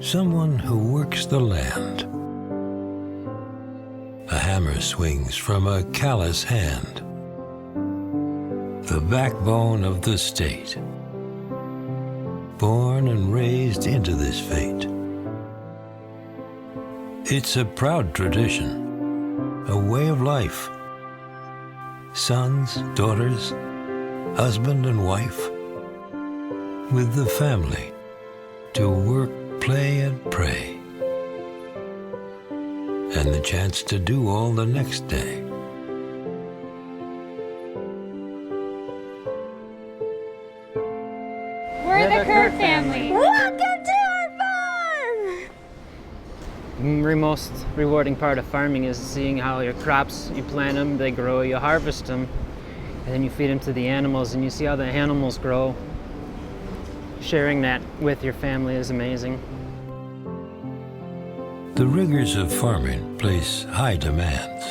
someone who works the land. A hammer swings from a callous hand. The backbone of the state. Born and raised into this fate. It's a proud tradition, a way of life. Sons, daughters, husband and wife, with the family to work, play, and pray, and the chance to do all the next day. We're the Kurt family. Welcome to our farm! The most rewarding part of farming is seeing how your crops, you plant them, they grow, you harvest them, and then you feed them to the animals, and you see how the animals grow. Sharing that with your family is amazing. The rigors of farming place high demands.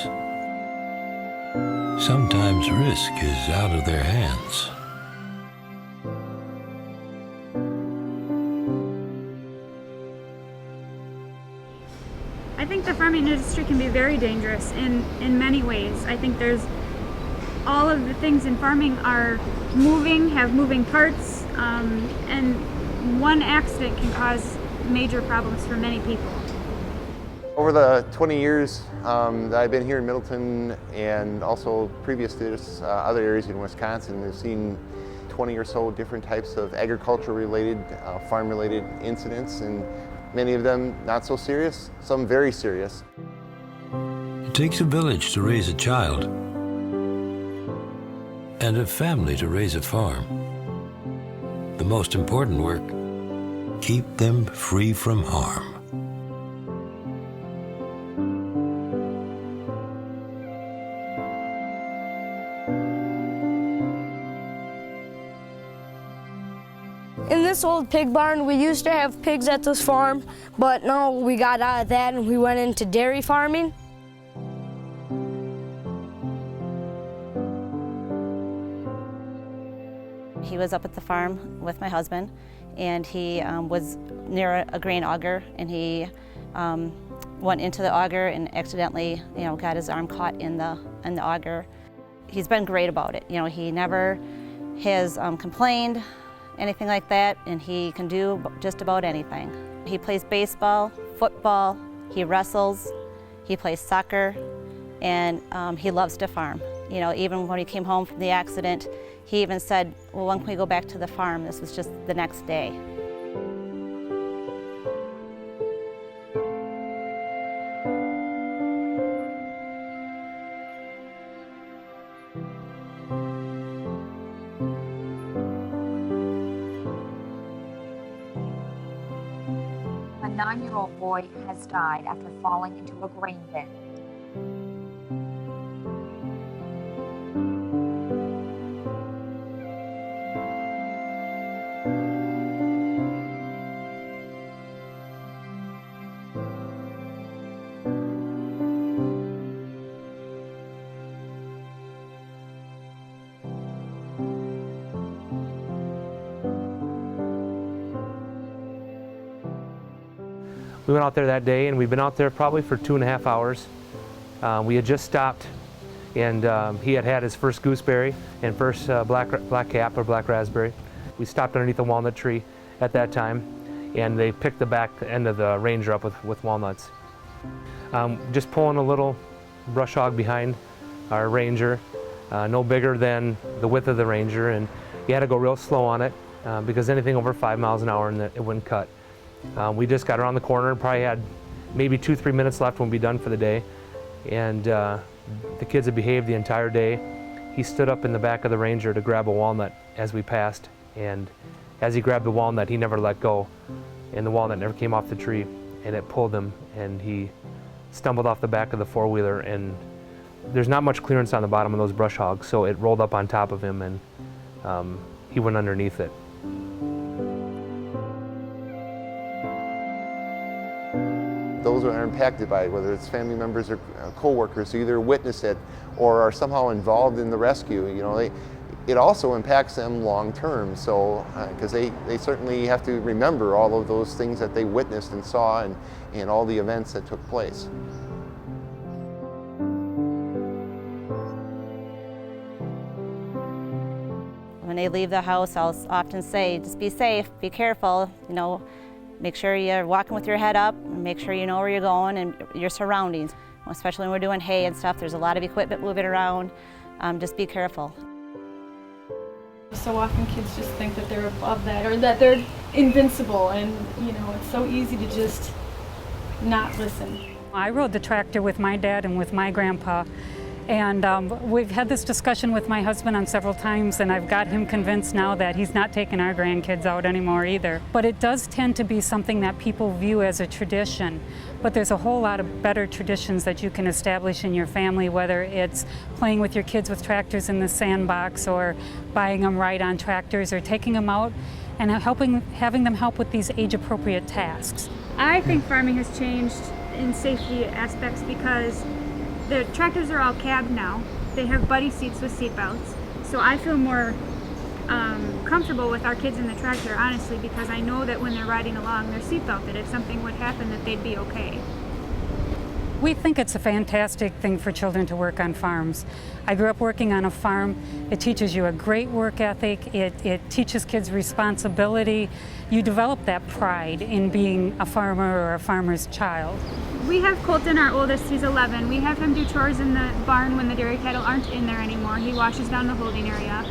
Sometimes risk is out of their hands. I think the farming industry can be very dangerous in many ways. I think there's all of the things in farming are moving, have moving parts, and one accident can cause major problems for many people. Over the 20 years that I've been here in Middleton and also previous to this, other areas in Wisconsin, we've seen 20 or so different types of agriculture-related, farm-related incidents, and many of them not so serious, some very serious. It takes a village to raise a child and a family to raise a farm. The most important work, keep them free from harm. In this old pig barn, we used to have pigs at this farm, but now we got out of that and we went into dairy farming. He was up at the farm with my husband, and he was near a grain auger, and he went into the auger and accidentally, got his arm caught in the auger. He's been great about it. He never has complained, anything like that, and he can do just about anything. He plays baseball, football, he wrestles, he plays soccer, and he loves to farm. Even when he came home from the accident, he even said, well, when can we go back to the farm? This was just the next day. A 9-year-old boy has died after falling into a grain bin. We went out there that day, and we've been out there probably for 2.5 hours. We had just stopped, and he had had his first gooseberry and first black cap or black raspberry. We stopped underneath a walnut tree at that time, and they picked the back end of the Ranger up with walnuts. Just pulling a little brush hog behind our Ranger, no bigger than the width of the Ranger, and you had to go real slow on it because anything over 5 miles an hour and it wouldn't cut. We just got around the corner, probably had maybe 2-3 minutes left when we'd be done for the day, and the kids had behaved the entire day. He stood up in the back of the Ranger to grab a walnut as we passed, and as he grabbed the walnut, he never let go, and the walnut never came off the tree, and it pulled him, and he stumbled off the back of the four-wheeler, and there's not much clearance on the bottom of those brush hogs, so it rolled up on top of him, and he went underneath it. Those who are impacted by it, whether it's family members or co-workers who either witness it or are somehow involved in the rescue, it also impacts them long term. So, because they certainly have to remember all of those things that they witnessed and saw and all the events that took place. When they leave the house, I'll often say, just be safe, be careful, you know, make sure you're walking with your head up, and make sure you know where you're going and your surroundings. Especially when we're doing hay and stuff, there's a lot of equipment moving around. Just be careful. So often kids just think that they're above that or that they're invincible, and you know, it's so easy to just not listen. I rode the tractor with my dad and with my grandpa, and we've had this discussion with my husband on several times, and I've got him convinced now that he's not taking our grandkids out anymore either. But it does tend to be something that people view as a tradition. But there's a whole lot of better traditions that you can establish in your family, whether it's playing with your kids with tractors in the sandbox, or buying them ride-on tractors, or taking them out and having them help with these age-appropriate tasks. I think farming has changed in safety aspects because the tractors are all cabbed now. They have buddy seats with seat belts. So I feel more comfortable with our kids in the tractor, honestly, because I know that when they're riding along, they're seat belted. If something would happen, that they'd be okay. We think it's a fantastic thing for children to work on farms. I grew up working on a farm. It teaches you a great work ethic. It teaches kids responsibility. You develop that pride in being a farmer or a farmer's child. We have Colton, our oldest, he's 11. We have him do chores in the barn when the dairy cattle aren't in there anymore. He washes down the holding area.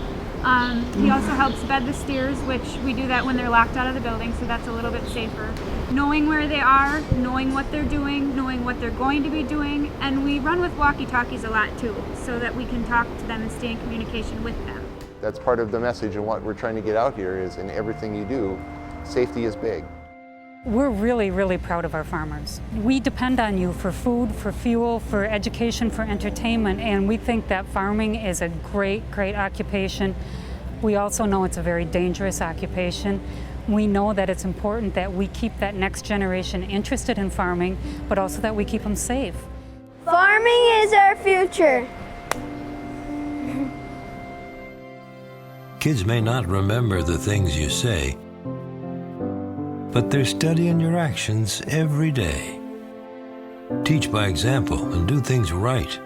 He also helps bed the steers, which we do that when they're locked out of the building, so that's a little bit safer. Knowing where they are, knowing what they're doing, knowing what they're going to be doing, and we run with walkie-talkies a lot too, so that we can talk to them and stay in communication with them. That's part of the message, and what we're trying to get out here is in everything you do, safety is big. We're really, really proud of our farmers. We depend on you for food, for fuel, for education, for entertainment, and we think that farming is a great, great occupation. We also know it's a very dangerous occupation. We know that it's important that we keep that next generation interested in farming, but also that we keep them safe. Farming is our future. Kids may not remember the things you say, but they're studying your actions every day. Teach by example and do things right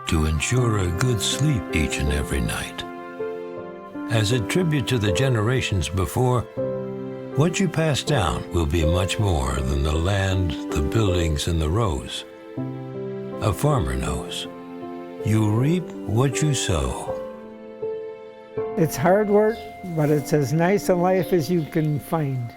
to ensure a good sleep each and every night. As a tribute to the generations before, what you pass down will be much more than the land, the buildings, and the rows. A farmer knows. You reap what you sow. It's hard work, but it's as nice a life as you can find.